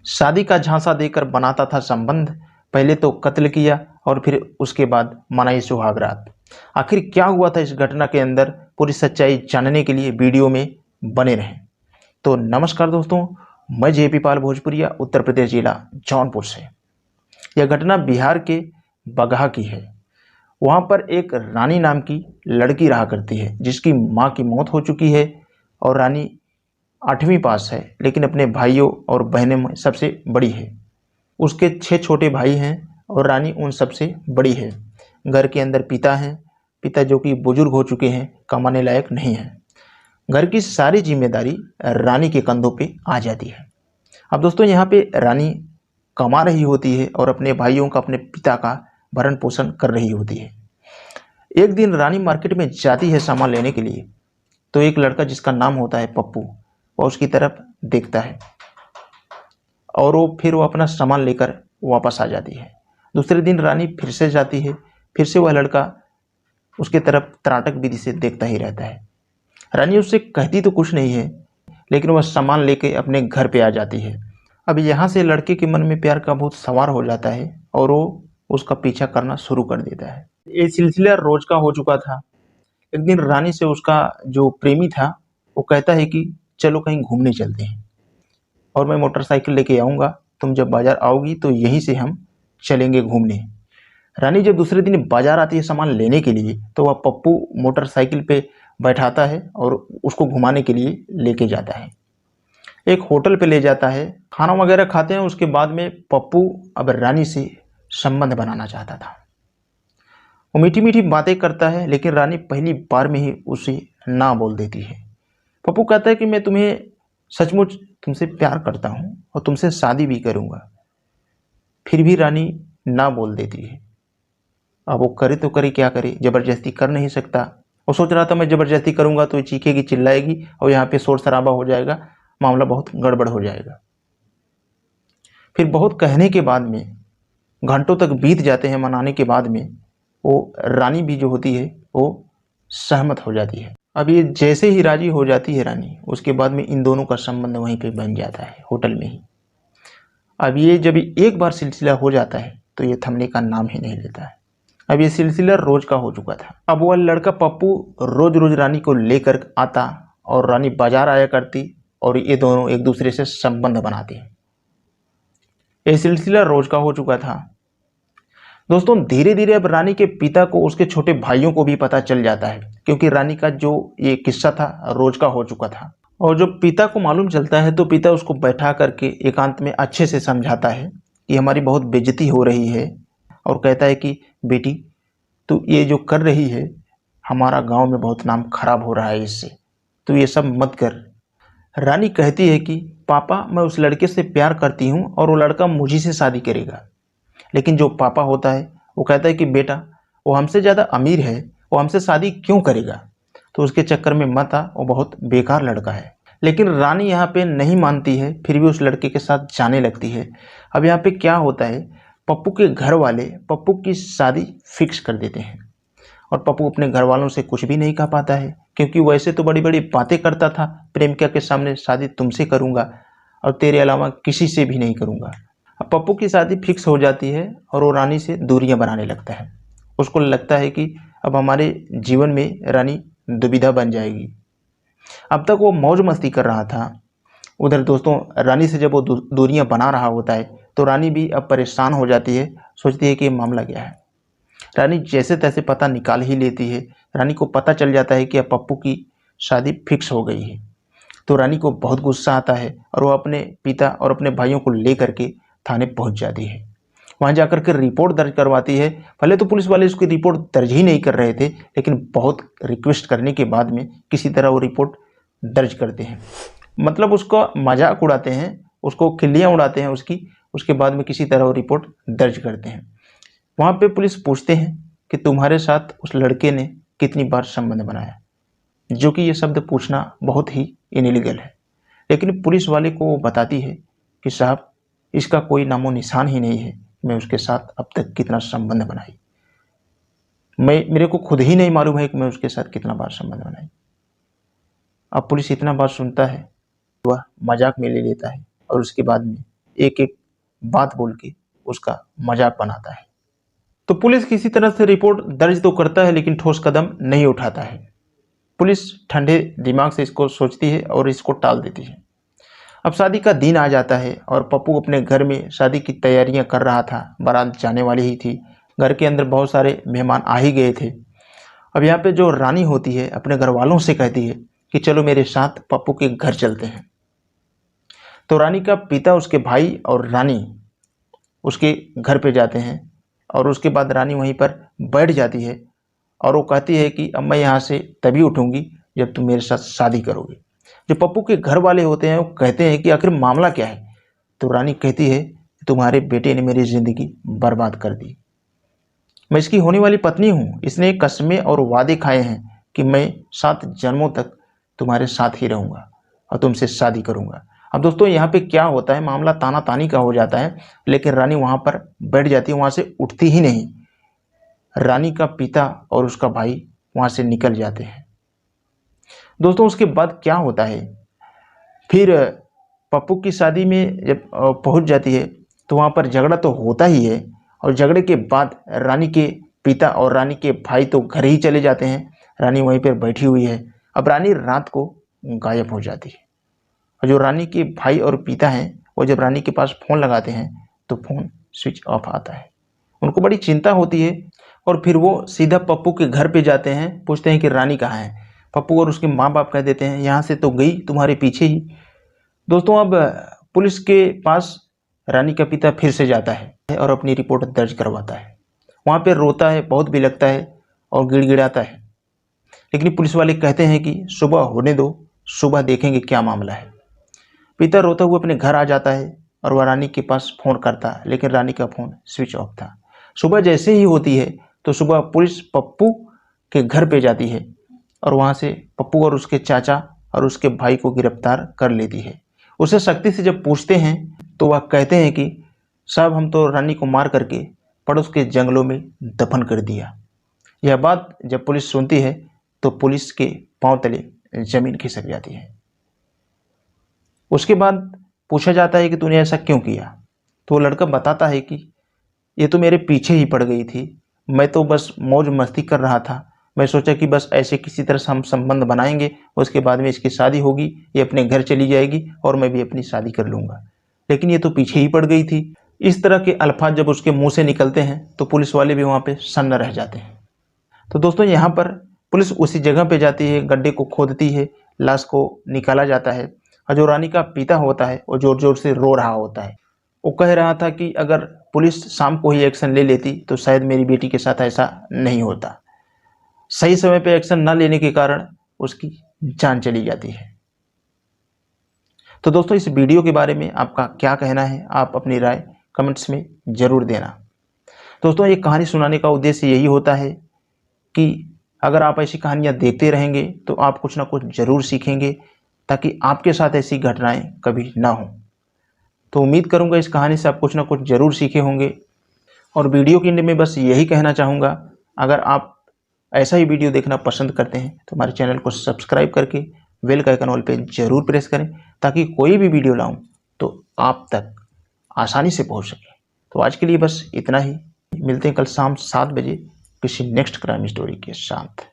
शादी का झांसा देकर बनाता था संबंध, पहले तो कत्ल किया और फिर उसके बाद मनाई सुहागरात। आखिर क्या हुआ था इस घटना के अंदर, पूरी सच्चाई जानने के लिए वीडियो में बने रहें। तो नमस्कार दोस्तों, मैं जेपी पाल भोजपुरिया, उत्तर प्रदेश जिला जौनपुर से। यह घटना बिहार के बगहा की है। वहाँ पर एक रानी नाम की लड़की रहा करती है, जिसकी माँ की मौत हो चुकी है और रानी 8वीं पास है, लेकिन अपने भाइयों और बहनों में सबसे बड़ी है। उसके 6 छोटे भाई हैं और रानी उन सबसे बड़ी है। घर के अंदर पिता हैं, पिता जो कि बुजुर्ग हो चुके हैं, कमाने लायक नहीं हैं। घर की सारी जिम्मेदारी रानी के कंधों पे आ जाती है। अब दोस्तों, यहाँ पे रानी कमा रही होती है और अपने भाइयों का, अपने पिता का भरण पोषण कर रही होती है। एक दिन रानी मार्केट में जाती है सामान लेने के लिए, तो एक लड़का जिसका नाम होता है पप्पू, वह उसकी तरफ देखता है और वो अपना सामान लेकर वापस आ जाती है। दूसरे दिन रानी फिर से जाती है, फिर से वह लड़का उसके तरफ त्राटक विधि से देखता ही रहता है। रानी उससे कहती तो कुछ नहीं है, लेकिन वह सामान लेके अपने घर पे आ जाती है। अब यहाँ से लड़के के मन में प्यार का भूत सवार हो जाता है और वो उसका पीछा करना शुरू कर देता है। ये सिलसिला रोज का हो चुका था। एक दिन रानी से उसका जो प्रेमी था वो कहता है कि चलो कहीं घूमने चलते हैं और मैं मोटरसाइकिल लेके आऊँगा, तुम जब बाजार आओगी तो यहीं से हम चलेंगे घूमने। रानी जब दूसरे दिन बाजार आती है सामान लेने के लिए, तो वह पप्पू मोटरसाइकिल पे बैठाता है और उसको घुमाने के लिए लेके जाता है। एक होटल पे ले जाता है, खाना वगैरह खाते हैं। उसके बाद में पप्पू अब रानी से संबंध बनाना चाहता था। वो मीठी मीठी बातें करता है, लेकिन रानी पहली बार में ही उसे ना बोल देती है। पप्पू कहता है कि मैं तुम्हें सचमुच तुमसे प्यार करता हूँ और तुमसे शादी भी करूँगा। फिर भी रानी ना बोल देती है। अब वो करे तो करे क्या करे, ज़बरदस्ती कर नहीं सकता। वो सोच रहा था मैं ज़बरदस्ती करूँगा तो ये चीखेगी, चिल्लाएगी और यहाँ पे शोर शराबा हो जाएगा, मामला बहुत गड़बड़ हो जाएगा। फिर बहुत कहने के बाद में, घंटों तक बीत जाते हैं मनाने के बाद में, वो रानी भी जो होती है वो सहमत हो जाती है। अब ये जैसे ही राजी हो जाती है रानी, उसके बाद में इन दोनों का संबंध वहीं पे बन जाता है, होटल में ही। अब ये जब एक बार सिलसिला हो जाता है तो ये थमने का नाम ही नहीं लेता है। अब ये सिलसिला रोज का हो चुका था। अब वह लड़का पप्पू रोज रोज रानी को लेकर आता और रानी बाजार आया करती और ये दोनों एक दूसरे से संबंध बनाते हैं। ये सिलसिला रोज का हो चुका था। दोस्तों, धीरे धीरे अब रानी के पिता को उसके छोटे भाइयों को भी पता चल जाता है, क्योंकि रानी का जो ये किस्सा था रोज का हो चुका था। और जब पिता को मालूम चलता है तो पिता उसको बैठा करके एकांत में अच्छे से समझाता है कि हमारी बहुत बेइज्जती हो रही है, और कहता है कि बेटी, तू ये जो कर रही है, हमारा गांव में बहुत नाम खराब हो रहा है इससे, तू ये सब मत कर। रानी कहती है कि पापा, मैं उस लड़के से प्यार करती हूँ और वो लड़का मुझी से शादी करेगा। लेकिन जो पापा होता है वो कहता है कि बेटा, वो हमसे ज़्यादा अमीर है, वो हमसे शादी क्यों करेगा, तो उसके चक्कर में मत आ, वो बहुत बेकार लड़का है। लेकिन रानी यहाँ पे नहीं मानती है, फिर भी उस लड़के के साथ जाने लगती है। अब यहाँ पे क्या होता है, पप्पू के घर वाले पप्पू की शादी फिक्स कर देते हैं और पप्पू अपने घर वालों से कुछ भी नहीं कह पाता है, क्योंकि वैसे तो बड़ी बड़ी बातें करता था, प्रेमिका के सामने शादी तुमसे करूँगा और तेरे अलावा किसी से भी नहीं करूँगा। अब पप्पू की शादी फिक्स हो जाती है और वो रानी से दूरियां बनाने लगता है। उसको लगता है कि अब हमारे जीवन में रानी दुविधा बन जाएगी। अब तक वो मौज मस्ती कर रहा था, उधर दोस्तों रानी से जब वो दूरियां बना रहा होता है तो रानी भी अब परेशान हो जाती है, सोचती है कि मामला क्या है। रानी जैसे तैसे पता निकाल ही लेती है। रानी को पता चल जाता है कि अब पप्पू की शादी फिक्स हो गई है। तो रानी को बहुत गुस्सा आता है और वो अपने पिता और अपने भाइयों को लेकर के थाने पहुंच जाती है। वहां जाकर के रिपोर्ट दर्ज करवाती है। पहले तो पुलिस वाले उसकी रिपोर्ट दर्ज ही नहीं कर रहे थे, लेकिन बहुत रिक्वेस्ट करने के बाद में किसी तरह वो रिपोर्ट दर्ज करते हैं। मतलब उसका मजाक उड़ाते हैं, उसको खिल्लियाँ उड़ाते हैं उसकी। उसके बाद में किसी तरह वो रिपोर्ट दर्ज करते हैं। वहाँ पे पुलिस पूछते हैं कि तुम्हारे साथ उस लड़के ने कितनी बार संबंध बनाया, जो कि ये शब्द पूछना बहुत ही इनलीगल है। लेकिन पुलिस वाले को वो बताती है कि साहब, इसका कोई नामो निशान ही नहीं है, मैं उसके साथ अब तक कितना संबंध बनाई, मेरे को खुद ही नहीं मालूम है कि मैं उसके साथ कितना बार संबंध बनाई। अब पुलिस इतना बार सुनता है, वह मजाक में ले लेता है और उसके बाद में एक एक बात बोल के उसका मजाक बनाता है। तो पुलिस किसी तरह से रिपोर्ट दर्ज तो करता है लेकिन ठोस कदम नहीं उठाता है। पुलिस ठंडे दिमाग से इसको सोचती है और इसको टाल देती है। अब शादी का दिन आ जाता है और पप्पू अपने घर में शादी की तैयारियां कर रहा था। बारात जाने वाली ही थी। घर के अंदर बहुत सारे मेहमान आ ही गए थे। अब यहाँ पे जो रानी होती है अपने घर वालों से कहती है कि चलो मेरे साथ पप्पू के घर चलते हैं। तो रानी का पिता, उसके भाई और रानी उसके घर पे जाते हैं और उसके बाद रानी वहीं पर बैठ जाती है और वो कहती है कि अब मैं यहाँ से तभी उठूंगी जब तुम मेरे साथ शादी करोगे। जो पप्पू के घर वाले होते हैं वो कहते हैं कि आखिर मामला क्या है। तो रानी कहती है कि तुम्हारे बेटे ने मेरी जिंदगी बर्बाद कर दी। मैं इसकी होने वाली पत्नी हूँ। इसने कस्में और वादे खाए हैं कि मैं 7 जन्मों तक तुम्हारे साथ ही रहूँगा और तुमसे शादी करूँगा। अब दोस्तों यहाँ पे क्या होता है, मामला ताना तानी का हो जाता है, लेकिन रानी वहाँ पर बैठ जाती है, वहाँ से उठती ही नहीं। रानी का पिता और उसका भाई वहाँ से निकल जाते हैं। दोस्तों उसके बाद क्या होता है, फिर पप्पू की शादी में जब पहुँच जाती है तो वहाँ पर झगड़ा तो होता ही है और झगड़े के बाद रानी के पिता और रानी के भाई तो घर ही चले जाते हैं। रानी वहीं पर बैठी हुई है। अब रानी रात को गायब हो जाती है और जो रानी के भाई और पिता हैं वो जब रानी के पास फ़ोन लगाते हैं तो फ़ोन स्विच ऑफ आता है। उनको बड़ी चिंता होती है और फिर वो सीधा पप्पू के घर पे जाते हैं, पूछते हैं कि रानी कहाँ है। पप्पू और उसके माँ बाप कह देते हैं यहाँ से तो गई तुम्हारे पीछे ही। दोस्तों अब पुलिस के पास रानी का पिता फिर से जाता है और अपनी रिपोर्ट दर्ज करवाता है। वहाँ पे रोता है, बहुत बिलखता है और गिड़गिड़ाता है, लेकिन पुलिस वाले कहते हैं कि सुबह होने दो, सुबह देखेंगे क्या मामला है। पिता रोता हुआ अपने घर आ जाता है और वह रानी के पास फ़ोन करता है, लेकिन रानी का फ़ोन स्विच ऑफ था। सुबह जैसे ही होती है तो सुबह पुलिस पप्पू के घर पे जाती है और वहाँ से पप्पू और उसके चाचा और उसके भाई को गिरफ्तार कर लेती है। उसे सख्ती से जब पूछते हैं तो वह कहते हैं कि साहब हम तो रानी को मार करके पड़ोस के जंगलों में दफन कर दिया। यह बात जब पुलिस सुनती है तो पुलिस के पांव तले जमीन खिसक जाती है। उसके बाद पूछा जाता है कि तूने ऐसा क्यों किया। तो वो लड़का बताता है कि ये तो मेरे पीछे ही पड़ गई थी, मैं तो बस मौज मस्ती कर रहा था। मैं सोचा कि बस ऐसे किसी तरह से हम संबंध बनाएंगे, उसके बाद में इसकी शादी होगी, ये अपने घर चली जाएगी और मैं भी अपनी शादी कर लूँगा, लेकिन ये तो पीछे ही पड़ गई थी। इस तरह के अल्फाज जब उसके मुंह से निकलते हैं तो पुलिस वाले भी वहाँ पे सन्न रह जाते हैं। तो दोस्तों यहाँ पर पुलिस उसी जगह पे जाती है, गड्ढे को खोदती है, लाश को निकाला जाता है और जो रानी का पिता होता है वो जोर जोर से रो रहा होता है। वो कह रहा था कि अगर पुलिस शाम को ही एक्शन ले लेती तो शायद मेरी बेटी के साथ ऐसा नहीं होता। सही समय पे एक्शन न लेने के कारण उसकी जान चली जाती है। तो दोस्तों इस वीडियो के बारे में आपका क्या कहना है, आप अपनी राय कमेंट्स में ज़रूर देना। दोस्तों ये कहानी सुनाने का उद्देश्य यही होता है कि अगर आप ऐसी कहानियाँ देखते रहेंगे तो आप कुछ ना कुछ ज़रूर सीखेंगे, ताकि आपके साथ ऐसी घटनाएं कभी ना हो। तो उम्मीद करूंगा इस कहानी से आप कुछ ना कुछ ज़रूर सीखे होंगे। और वीडियो के अंत में बस यही कहना चाहूँगा, अगर आप ऐसा ही वीडियो देखना पसंद करते हैं तो हमारे चैनल को सब्सक्राइब करके बेल का आइकन ऑल पे ज़रूर प्रेस करें, ताकि कोई भी वीडियो लाऊं तो आप तक आसानी से पहुंच सके। तो आज के लिए बस इतना ही। मिलते हैं कल शाम 7 बजे किसी नेक्स्ट क्राइम स्टोरी के साथ।